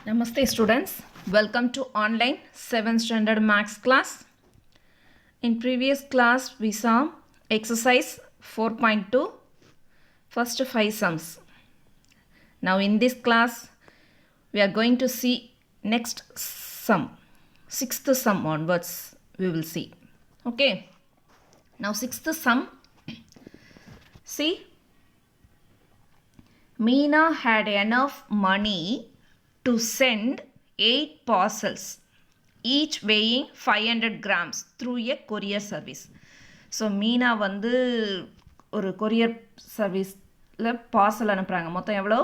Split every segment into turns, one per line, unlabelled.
Namaste students, welcome to online 7th standard maths class. In previous class we saw exercise 4.2 first 5 sums. Now in this class we are going to see next sum, 6th sum onwards we will see. Okay, now 6th sum, see, Meena had enough money to send 8 parcels, each weighing 500 grams through a courier service. So Meena வந்து ஒரு courier சர்வீஸில் parcel அனுப்புகிறாங்க. மொத்தம் எவ்வளோ?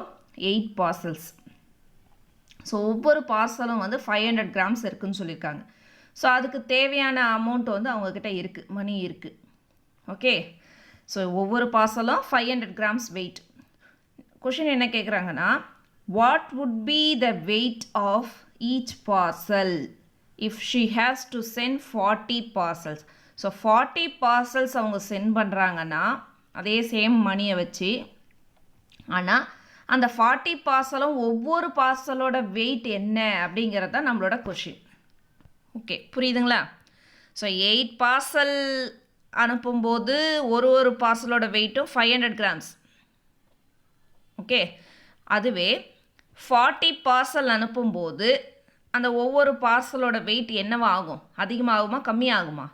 8 parcels. So ஒவ்வொரு பார்சலும் வந்து 500 grams இருக்குதுன்னு சொல்லியிருக்காங்க. ஸோ அதுக்கு தேவையான அமௌண்ட் வந்து அவங்கக்கிட்ட இருக்குது, மணி இருக்குது. ஓகே, ஸோ ஒவ்வொரு பார்சலும் 500 கிராம்ஸ் வெயிட். கொஷின் என்ன கேட்குறாங்கன்னா, what would be the weight of each parcel if she has to send 40 parcels? So 40 parcels அவங்க சென்ட் பண்ணுறாங்கன்னா அதே சேம் மணியை வச்சு, ஆனால் அந்த 40 பார்சலும் ஒவ்வொரு பார்சலோட வெயிட் என்ன அப்படிங்கிறது தான் நம்மளோட கொஷின். ஓகே, புரியுதுங்களா? ஸோ 8 பார்சல் அனுப்பும்போது ஒரு பார்சலோட வெயிட்டும் 500 கிராம்ஸ். ஓகே, அதுவே 40 பார்சல் அனுப்பும்போது அந்த ஒவ்வொரு பார்சலோட வெயிட் என்னவா ஆகும்? அதிகமாகுமா கம்மியாகுமா?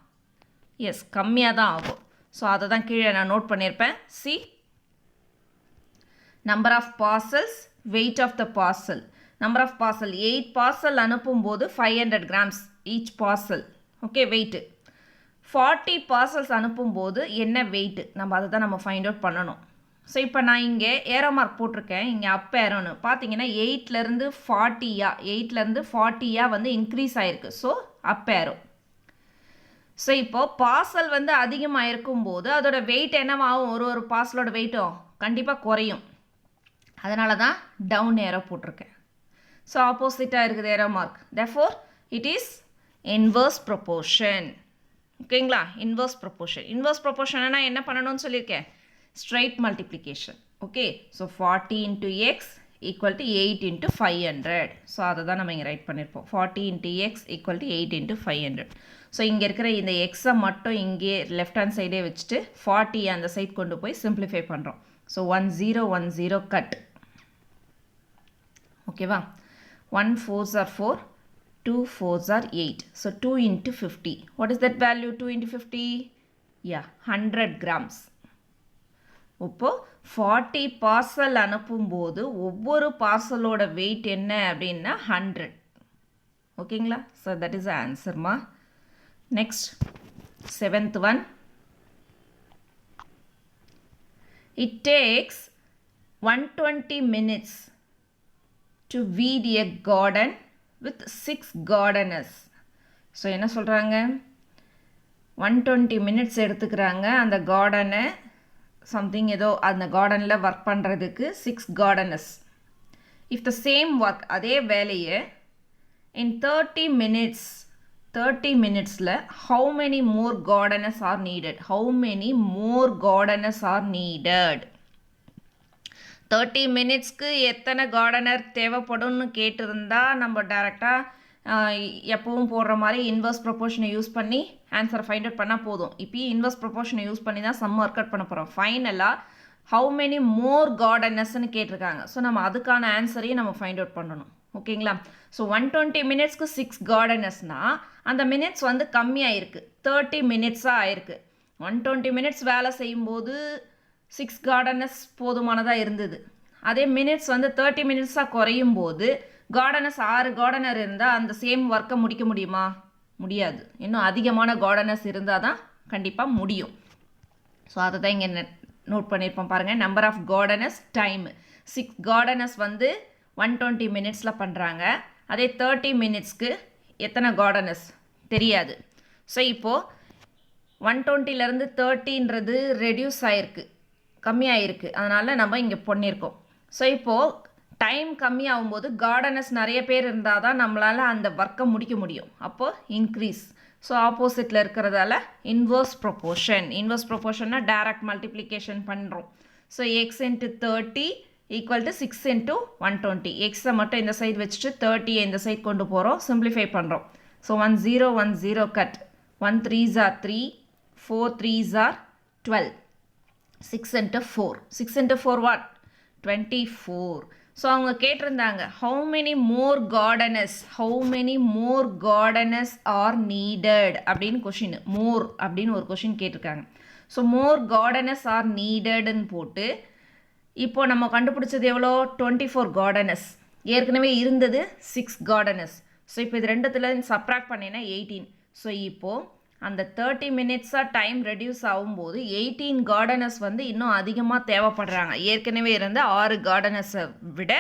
எஸ், கம்மியாக தான் ஆகும். ஸோ அதை தான் கீழே நான் நோட் பண்ணியிருப்பேன். C, number of parcels, weight of the parcel. Number of parcel 8 parcel அனுப்பும்போது 500 grams each parcel. Okay, weight. 40 parcels அனுப்பும்போது என்ன வெயிட்டு, நம்ம அதை தான் நம்ம ஃபைண்ட் அவுட் பண்ணணும். ஸோ இப்போ நான் இங்கே ஏரோ மார்க் போட்டிருக்கேன், இங்கே அப் ஏரோன்னு பார்த்தீங்கன்னா 8லேருந்து 40 வந்து இன்க்ரீஸ் ஆகிருக்கு. ஸோ அப் ஏரோ. ஸோ இப்போது பார்சல் வந்து அதிகமாக இருக்கும்போது அதோட வெயிட் என்னவாகும்? ஒரு பார்சலோட வெயிட்டும் கண்டிப்பாக குறையும். அதனால தான் டவுன் ஏரோ போட்டிருக்கேன். ஸோ ஆப்போசிட்டாக இருக்குது arrow mark. Therefore it is inverse proportion. ஓகேங்களா? Inverse proportion. இன்வர்ஸ் ப்ரொபோர்ஷன்னா என்ன பண்ணணும்னு சொல்லியிருக்கேன்? Straight multiplication. Okay, so 40 into x equal to 8 into 500. So அதை தான் நம்ம இங்கே ரைட் பண்ணியிருப்போம். 40 into x equal to 8 into 500. So இங்கே இருக்கிற இந்த எக்ஸை மட்டும் இங்கே லெஃப்ட் ஹேண்ட் சைடே வச்சுட்டு 40 அந்த சைட் கொண்டு போய் சிம்பிளிஃபை பண்ணுறோம். So 1010 cut. ஓகேவா? 1 4s are 4, 2 4s are 8. So 2 into 50. What is that value? 2 into 50? Yeah, 100 grams. இப்போது 40 பார்சல் அனுப்பும்போது ஒவ்வொரு பார்சலோட வெயிட் என்ன அப்படின்னா 100. ஓகேங்களா? ஸோ தட் இஸ் ஆன்சர்மா. Next 7th one. It takes 120 minutes to weed a garden with 6 gardeners. So என்ன சொல்கிறாங்க? 120 minutes எடுத்துக்கிறாங்க அந்த கார்டனை, சம்திங் ஏதோ அந்த கார்டனில் ஒர்க் பண்ணுறதுக்கு 6 gardeners. If the same work, அதே வேலையை இன் 30 minutes how many more gardeners are needed? How many more gardeners are needed? 30 minutesக்கு எத்தனை கார்டனர் தேவைப்படும்னு கேட்டிருந்தா நம்ம டேரெக்டாக எப்பவும் போடுற மாதிரி இன்வர்ஸ் ப்ரொபோர்ஷனை யூஸ் பண்ணி ஆன்சரை ஃபைண்ட் அவுட் பண்ணால் போதும். இப்போ இன்வர்ஸ் ப்ரொபோர்ஷனை யூஸ் பண்ணி தான் சம் ஒர்க் அவுட் பண்ண போகிறோம். ஃபைனலாக ஹவு மெனி மோர் கார்டனர்ஸ்ன்னு கேட்டிருக்காங்க. ஸோ நம்ம அதுக்கான ஆன்சரையும் நம்ம ஃபைண்ட் அவுட் பண்ணணும். ஓகேங்களா? ஸோ 120 minutesக்கு 6 gardenersனால் அந்த மினிட்ஸ் வந்து கம்மியாக இருக்குது, 30 minutesஸாக ஆயிருக்கு. 120 minutes வேலை செய்யும்போது 6 gardeners போதுமானதாக இருந்தது. அதே மினிட்ஸ் வந்து 30 minutesஸாக குறையும் போது கார்டனர்ஸ் 6 gardener இருந்தால் அந்த சேம் ஒர்க்கை முடிக்க முடியுமா? முடியாது. இன்னும் அதிகமான கார்டனர்ஸ் இருந்தால் தான் கண்டிப்பாக முடியும். ஸோ அதை தான் இங்கே நோட் பண்ணியிருப்போம் பாருங்கள். Number of gardeners, time. 6 gardeners வந்து 120 minutesல பண்ணுறாங்க. அதே 30 minutesக்கு எத்தனை gardeners தெரியாது. ஸோ இப்போது 120லேருந்து 30ன்றது ரெடியூஸ் ஆகிருக்கு, கம்மியாகிருக்கு. அதனால் நம்ம இங்கே பண்ணியிருக்கோம். ஸோ இப்போது டைம் கம்மியாகும்போது கார்டனர்ஸ் நிறைய பேர் இருந்தால் தான் நம்மளால் அந்த ஒர்க்கை முடிக்க முடியும். அப்போது இன்க்ரீஸ். ஸோ ஆப்போசிட்டில் இருக்கிறதால இன்வர்ஸ் ப்ரொபோர்ஷன். இன்வர்ஸ் ப்ரொபோர்ஷன்னா டைரக்ட் மல்டிப்ளிகேஷன் பண்ணுறோம். So x into 30 equal to 6 into 120. எக்ஸை மட்டும் இந்த சைடு வச்சுட்டு 30 இந்த சைடு கொண்டு போகிறோம், சிம்பிளிஃபை பண்ணுறோம். So 1 0 cut, 1 3s are 3, 4 3s are 12, 6 into 4. 6 into 4 what? 24. So அவங்க கேட்டிருந்தாங்க how many more gardeners are needed அப்படின்னு கொஷின், மோர் அப்படின்னு ஒரு கொஷின் கேட்டிருக்காங்க. ஸோ மோர் gardeners are neededன்னு போட்டு இப்போ நம்ம கண்டுபிடிச்சது எவ்வளோ? 24 gardeners. ஏற்கனவே இருந்தது 6 gardeners. ஸோ இப்போ இது ரெண்டுத்தில் சப்ராக்ட் பண்ணினா 18. ஸோ இப்போது அந்த 30 மினிட்ஸாக டைம் ரெடியூஸ் ஆகும்போது 18 gardeners வந்து இன்னும் அதிகமாக தேவைப்படுறாங்க. ஏற்கனவே இருந்த 6 gardenersஸை விட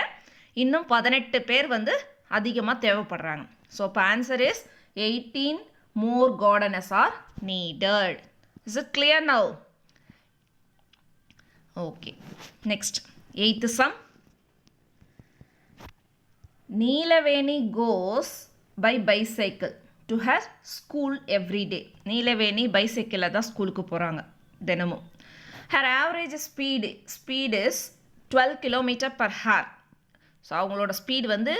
இன்னும் 18 பேர் வந்து அதிகமாக தேவைப்படுறாங்க. ஸோ இப்போ answer is 18 more gardeners are needed. Is it clear now? Okay. Next, 8th sum. Neelaveni goes by bicycle to her school every day. Neelaveni bicycle தான் ஸ்கூலுக்கு போகிறாங்க தினமும். Her average speed is 12 km per hour. So அவங்களோட speed வந்து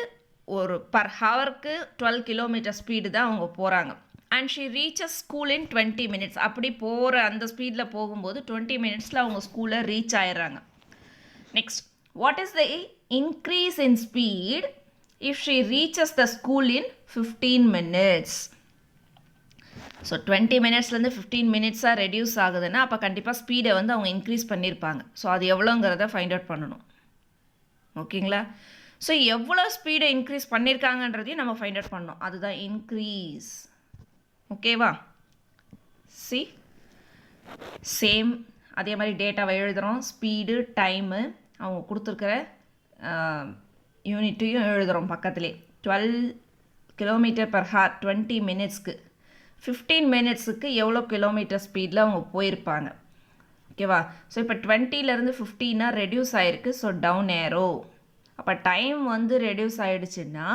ஒரு per ஹவருக்கு 12 km speed தான் அவங்க போகிறாங்க. And she reaches school in 20 minutes. அப்படி போகிற அந்த ஸ்பீடில் போகும்போது 20 minutesல அவங்க ஸ்கூலில் ரீச் ஆயிடுறாங்க. Next, what is the increase in speed if she reaches the school in 15 minutes? So 20 minutesலேருந்து 15 minutesஸாக ரெடியூஸ் ஆகுதுன்னா அப்போ கண்டிப்பாக ஸ்பீடை வந்து அவங்க இன்க்ரீஸ் பண்ணியிருப்பாங்க. ஸோ அது எவ்வளோங்கிறத ஃபைண்ட் அவுட் பண்ணணும். ஓகேங்களா? ஸோ எவ்வளோ ஸ்பீடை இன்க்ரீஸ் பண்ணியிருக்காங்கன்றதையும் நம்ம ஃபைண்ட் அவுட் பண்ணணும். அதுதான் இன்க்ரீஸ். ஓகேவா? சி சேம் அதே மாதிரி டேட்டாவை எழுதுகிறோம். ஸ்பீடு, டைமு, அவங்க கொடுத்துருக்கிற யூனிட்டையும் எழுதுகிறோம் பக்கத்துலேயே. 12 km per hour 20 minutesக்கு, 15 minutesக்கு எவ்வளோ கிலோமீட்டர் ஸ்பீடில் அவங்க போயிருப்பாங்க. ஓகேவா? ஸோ இப்போ 20லேருந்து 15 ரெடியூஸ் ஆகிருக்கு. So down arrow. அப்போ டைம் வந்து ரெடியூஸ் ஆகிடுச்சுன்னா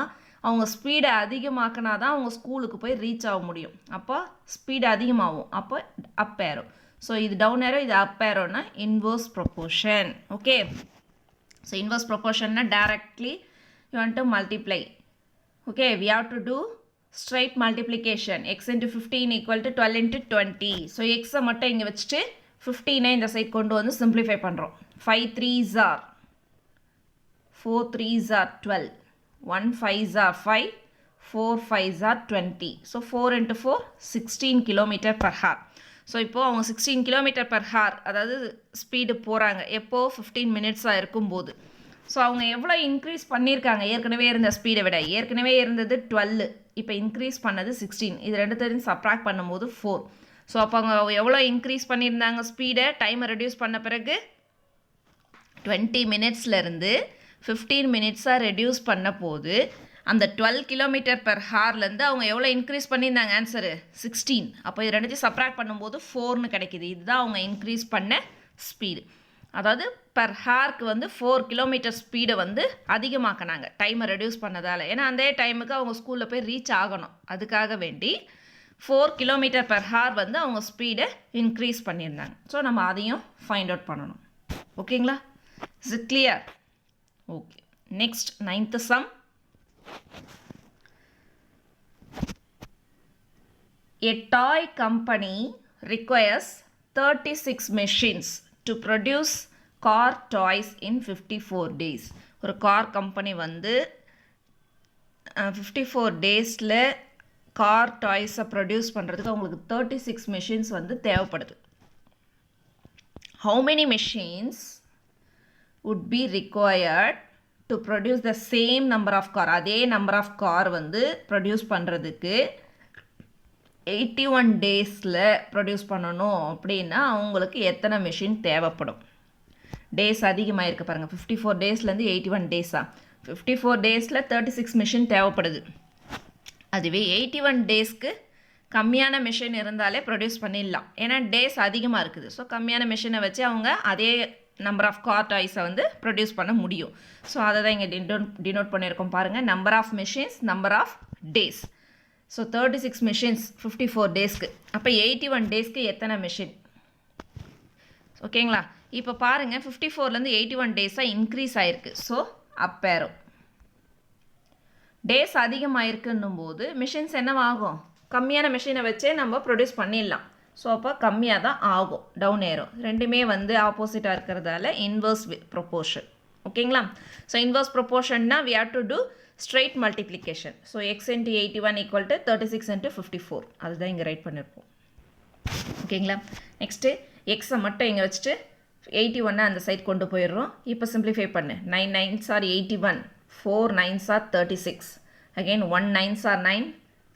அவங்க ஸ்பீடை அதிகமாக்கினா தான் அவங்க ஸ்கூலுக்கு போய் ரீச் ஆக முடியும். அப்போ ஸ்பீடு அதிகமாகும். அப்போ அப் ஏரோ. ஸோ இது டவுன் ஏரோ, இது அப் ஏரோனா inverse proportion. Okay? So inverse ப்ரொபோர்ஷன்னா directly you want to multiply. Okay, we have to do straight multiplication. X into 15 equal to 12 into 20. So எக்ஸை மட்டும் இங்கே வச்சுட்டு 15 இந்த சைட் கொண்டு வந்து சிம்பிளிஃபை பண்ணுறோம். 5 3s are 4 3s are 12, 1 5s are 5, 4 5s are 20. So 4 into 4 16 km per hour. So இப்போது அவங்க 16 km per hour அதாவது ஸ்பீடு போகிறாங்க. எப்போது 15 minutesஸாக இருக்கும்போது. ஸோ அவங்க எவ்வளோ இன்க்ரீஸ் பண்ணியிருக்காங்க ஏற்கனவே இருந்த ஸ்பீடை விட? ஏற்கனவே இருந்தது 12, இப்போ இன்க்ரீஸ் பண்ணது 16. இது ரெண்டுத்தையும் சப்ராக்ட் பண்ணும்போது 4. ஸோ அப்போ அவங்க எவ்வளோ இன்க்ரீஸ் பண்ணியிருந்தாங்க ஸ்பீடை? டைமை ரெடியூஸ் பண்ண பிறகு 20 minutesலேருந்து 15 minutesஸாக ரெடியூஸ் பண்ண போது அந்த 12 km per hourலேருந்து அவங்க எவ்வளோ இன்க்ரீஸ் பண்ணியிருந்தாங்க? ஆன்சரு 16. அப்போ இது ரெண்டுத்தையும் சப்ராக்ட் பண்ணும்போது 4ன்னு கிடைக்கிது. இதுதான் அவங்க இன்க்ரீஸ் பண்ண ஸ்பீடு. அதாவது பர் ஹார்க்கு வந்து 4 km ஸ்பீடை வந்து அதிகமாக்கினாங்க டைமை ரெடியூஸ் பண்ணதால். ஏன்னா அந்த டைமுக்கு அவங்க ஸ்கூலில் போய் ரீச் ஆகணும். அதுக்காக வேண்டி 4 km per hour வந்து அவங்க ஸ்பீடை இன்க்ரீஸ் பண்ணியிருந்தாங்க. ஸோ நம்ம அதையும் ஃபைண்ட் அவுட் பண்ணணும். ஓகேங்களா? Is it clear? Okay. Next 9th sum. A toy company requires 36 machines to produce car toys in 54 days. ஒரு கார் கம்பெனி வந்து 54 டேஸில் கார் டாய்ஸை ப்ரொடியூஸ் பண்ணுறதுக்கு அவங்களுக்கு 36 machines வந்து தேவைப்படுது. How many machines would be required to produce the same number of car? அதே number of car வந்து produce பண்ணுறதுக்கு 81 டேஸில் ப்ரொடியூஸ் பண்ணணும் அப்படின்னா அவங்களுக்கு எத்தனை மிஷின் தேவைப்படும்? டேஸ் அதிகமாக இருக்குது பாருங்கள். 54 டேஸ்லேருந்து 81 டேஸா? 54 டேஸில் 36 மிஷின் தேவைப்படுது. அதுவே 81 டேஸ்க்கு கம்மியான மிஷின் இருந்தாலே ப்ரொடியூஸ் பண்ணிடலாம். ஏன்னா டேஸ் அதிகமாக இருக்குது. ஸோ கம்மியான மிஷினை வச்சு அவங்க அதே நம்பர் ஆஃப் கார் டாய்ஸை வந்து ப்ரொடியூஸ் பண்ண முடியும். ஸோ அதை தான் இங்கே டினோட் பண்ணியிருக்கோம் பாருங்கள். Number of machines, number of days. So 36 machines 54 டேஸ்க்கு. அப்போ 81 டேஸ்க்கு எத்தனை மிஷின்? ஓகேங்களா? இப்போ பாருங்கள் 54லேருந்து 81 டேஸாக இன்க்ரீஸ் ஆகிருக்கு. ஸோ அப் ஏரோ. டேஸ் அதிகமாகிருக்குன்னும் போது மிஷின்ஸ் என்னவாகும்? கம்மியான மிஷினை வச்சே நம்ம ப்ரொடியூஸ் பண்ணிடலாம். ஸோ அப்போ கம்மியாக தான் ஆகும். Down arrow. ரெண்டுமே வந்து ஆப்போசிட்டாக இருக்கிறதால இன்வர்ஸ் ப்ரொப்போர்ஷன். ஓகேங்களா? ஸோ இன்வர்ஸ் ப்ரொப்போர்ஷன்னா we have to do straight multiplication. So x into 81 equal to 36 into 54. அதுதான் இங்கே ரைட் பண்ணியிருப்போம். ஓகேங்களா? நெக்ஸ்ட்டு எக்ஸை மட்டும் இங்கே வச்சுட்டு 81 அந்த சைட் கொண்டு போயிடுறோம். இப்போ சிம்பிளிஃபை பண்ணு. 9 9s are 81, 4 9s are 36, again 1 9s are 9,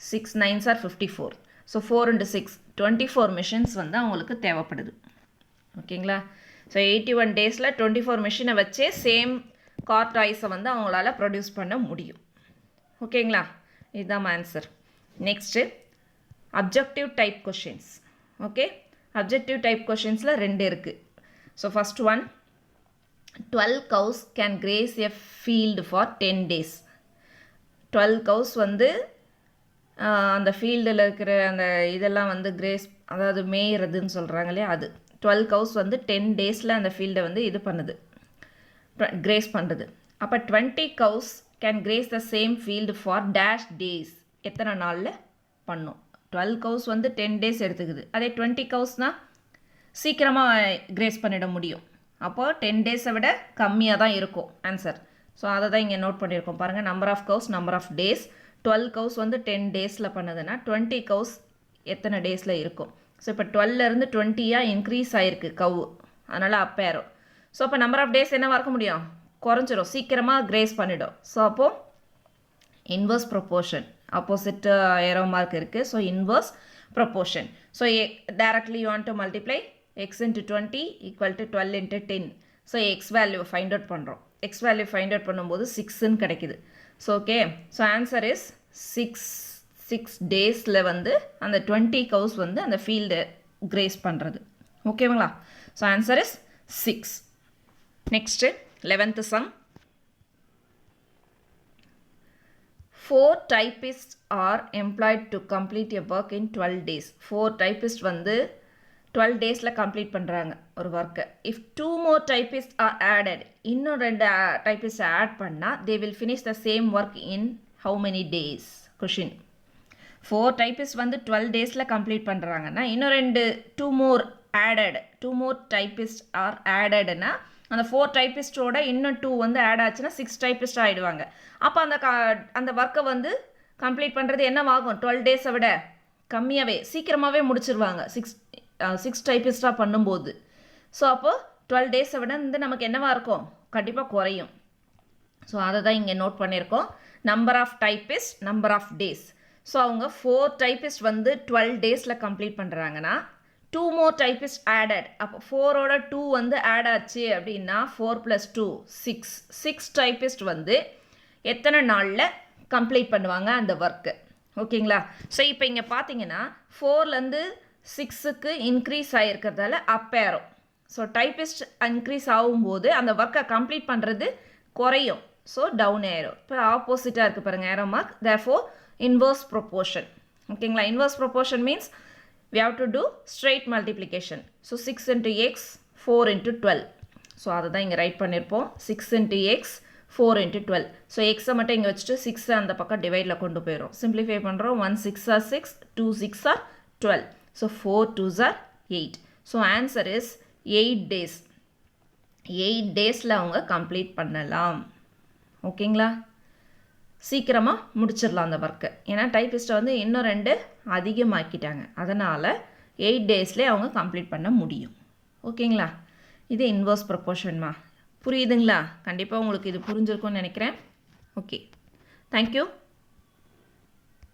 6 9s are 54. So 4 into 6 24 machines வந்து அவங்களுக்கு தேவைப்படுது. ஓகேங்களா? ஸோ 81 டேஸில் 24 மிஷினை வச்சே சேம் கார் டாய்ஸை வந்து அவங்களால ப்ரொடியூஸ் பண்ண முடியும். ஓகேங்களா? இதுதான் answer. Next objective type questions. Okay, objective type கொஷின்ஸில் 2 இருக்குது. So first one, 12 cows can graze a field for 10 days. 12 cows வந்து அந்த ஃபீல்டில் இருக்கிற அந்த இதெல்லாம் வந்து கிரேஸ், அதாவது மேயிறதுன்னு சொல்கிறாங்க இல்லையா, அது 12 cows வந்து 10 டேஸில் அந்த ஃபீல்டை வந்து இது பண்ணுது, கிரேஸ் பண்ணுறது. அப்போ 20 cows can grace the same field for dash days. எத்தனை நாளில் பண்ணும்? 12 cows வந்து 10 டேஸ் எடுத்துக்குது. அதே 20 cows சீக்கிரமாக கிரேஸ் பண்ணிட முடியும். அப்போது 10 டேஸை விட கம்மியாக தான் இருக்கும் ஆன்சர். ஸோ அதை தான் இங்கே நோட் பண்ணியிருக்கோம். பாருங்கள், number of cows, number of days. 12 cows வந்து 10 டேஸில் பண்ணுதுன்னா 20 cows எத்தனை டேஸில் இருக்கும்? ஸோ இப்போ 12லேருந்து 20யாக இன்க்ரீஸ் ஆகிருக்கு கவு, அதனால் அப் ஏரோ. ஸோ அப்போ நம்பர் ஆஃப் டேஸ் என்னவாக இருக்க முடியும்? குறைஞ்சிரும், சீக்கிரமாக கிரேஸ் பண்ணிடும். ஸோ அப்போது inverse proportion, opposite arrow mark இருக்குது. So inverse proportion. So directly you want to multiply x into 20 equal to 12 into 10. So x value find out பண்ணுறோம். எக்ஸ் வேல்யூ ஃபைண்ட் அவுட் பண்ணும்போது 6ன்னு கிடைக்குது. So okay, so answer is 6 டேஸில் வந்து அந்த 20 cows வந்து அந்த ஃபீல்டு கிரேஸ் பண்ணுறது. ஓகேங்களா? So answer is 6. Next 11th sum. 4 typists are employed to complete a work in 12 days. 4 typists வந்து 12 டேஸில் கம்ப்ளீட் பண்ணுறாங்க ஒரு ஒர்க்கை. If 2 more typists are added, இன்னும் 2 typists ஆட் பண்ணால் they will finish the same work in how many days? Question. 4 typists வந்து 12 டேஸில் complete பண்ணுறாங்கன்னா இன்னும் 2 more typists are addedனா அந்த 4 டைப்பிஸ்டோட இன்னும் 2 வந்து ஆட் ஆச்சுன்னா 6 டைப்பிஸ்ட் ஆகிடுவாங்க. அப்போ அந்த ஒர்க்கை வந்து கம்ப்ளீட் பண்ணுறது என்னவாகும்? 12 டேஸை விட கம்மியாகவே சீக்கிரமாகவே முடிச்சிருவாங்க 6 டைப்பிஸ்டாக பண்ணும்போது. ஸோ அப்போது 12 டேஸை விட வந்து நமக்கு என்னவாக இருக்கும்? கண்டிப்பாக குறையும். ஸோ அதை தான் இங்கே நோட் பண்ணியிருக்கோம். Number of typist, number of days. So அவங்க 4 டைப்பிஸ்ட் வந்து 12 டேஸில் கம்ப்ளீட் பண்ணுறாங்கன்னா 2 more typists added. அப்போ 4ஓட 2 வந்து ஆட் ஆச்சு அப்படின்னா 4 + 2 6 டைப்பிஸ்ட் வந்து எத்தனை நாளில் கம்ப்ளீட் பண்ணுவாங்க அந்த ஒர்க்கு? ஓகேங்களா? ஸோ இப்போ இங்கே பார்த்தீங்கன்னா 4லேருந்து 6க்கு இன்க்ரீஸ் ஆகிருக்கிறதால up arrow. So typist increase ஆகும்போது அந்த ஒர்க்கை கம்ப்ளீட் பண்ணுறது குறையும். So down arrow. இப்போ ஆப்போசிட்டாக இருக்குது பாருங்கள் arrow mark. Therefore inverse proportion. ஓகேங்களா? Inverse proportion means we have to do straight multiplication. So 6 into x, 4 into 12. So அதை தான் இங்கே ரைட் பண்ணியிருப்போம். 6 into x, 4 into 12. ஸோ எக்ஸை மட்டும் இங்கே வச்சுட்டு 6 அந்த பக்கம் டிவைடில் கொண்டு போயிடும். சிம்பிளிஃபை பண்ணுறோம். 1 6 are 6, 2 6 are 12. So 4 2s are 8. So answer is 8 days. 8 டேஸில் அவங்க கம்ப்ளீட் பண்ணலாம். ஓகேங்களா? சீக்கிரமாக முடிச்சிடலாம் அந்த ஒர்க்கை. ஏன்னா டைப்பிஸ்ட்டை வந்து இன்னும் 2 அதிகமாக்கிட்டாங்க. அதனால் 8 டேஸ்லேயே அவங்க கம்ப்ளீட் பண்ண முடியும். ஓகேங்களா? இது இன்வர்ஸ் ப்ரொப்போர்ஷன்மா. புரியுதுங்களா? கண்டிப்பாக உங்களுக்கு இது புரிஞ்சிருக்கும்னு நினைக்கிறேன். Okay, thank you.